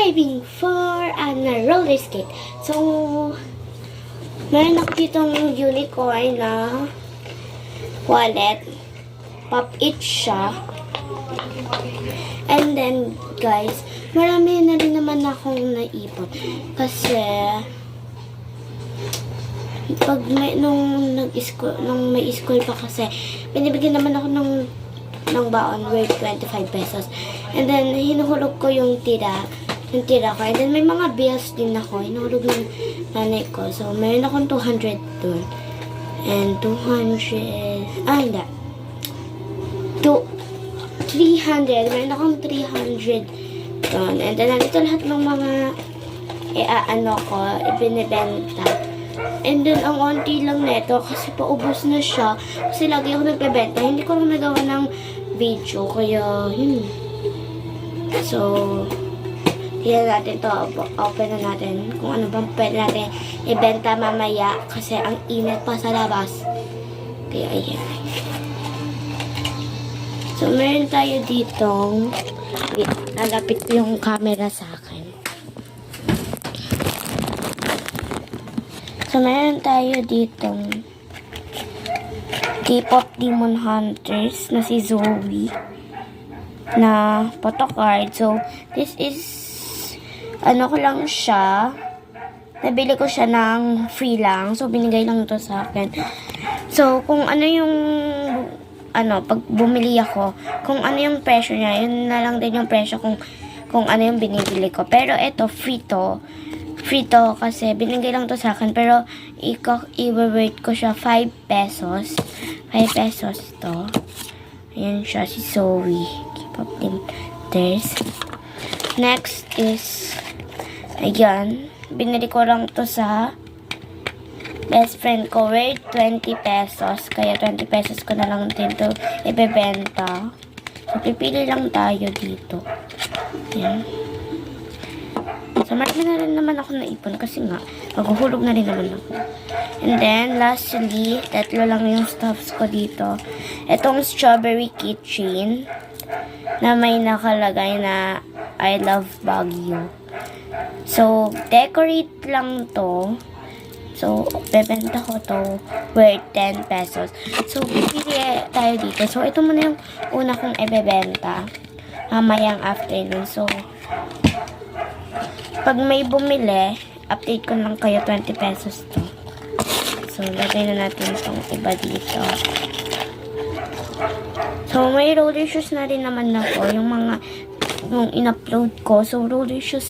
craving for roller skate. So, meron ako ditong unicorn na wallet. Pop-it siya. And then, guys, marami na rin naman akong naipon. Kasi, pag nung may school pa kasi, binibigyan naman ako ng baon worth 25 pesos. And then, hinuhulog ko yung tira ko. And then, may mga bills din ako. Hinuhulog ng nanay ko. So, mayroon akong 200 dun. And 300. Mayroon akong 300 dun. And then, nandito lahat ng mga ibinibenta. And then, ang onti lang neto kasi paubos na siya. Kasi lagi ako nagbebenta. Hindi ko lang nagawa ng video. Kaya, yun. So, tignan natin to. Open na natin kung ano bang pwede natin ibenta mamaya. Kasi ang init pa sa labas. Kaya, ayan. So, meron tayo ditong nalapit yung camera sa akin. So, meron tayo ditong K-pop Demon Hunters na si Zoe na photocard. So, this is ko lang siya. Nabili ko siya ng free lang. So, binigay lang ito sa akin. So, kung ano yung pag bumili ako, kung ano yung presyo niya, yun na lang din yung presyo kung ano yung binibili ko. Pero ito, free to kasi binigay lang to sa akin. Pero i-rate ko siya 5 pesos. 5 pesos to. Ayan siya, si Zoe. K-pop Hunters. Next is, ayan, binili ko lang to sa best friend ko, worth 20 pesos. Kaya 20 pesos ko na lang din to ibebenta. So, pipili lang tayo dito. Ayan. So, marami na rin naman ako naipon kasi nga, maghuhulog na rin naman ako. And then, lastly, tatlo lang yung stuffs ko dito. Itong strawberry keychain na may nakalagay na I love Baguio. So, decorate lang to. So, bebenta ko to worth 10 pesos. So, pipili tayo dito. So, ito muna yung una kong ibebenta mamayang afternoon. So, pag may bumili, update ko lang kayo 20 pesos to. So, lagay na natin itong iba dito. So, may roller shoes na rin naman ako. Yung in-upload ko. So, roller shoes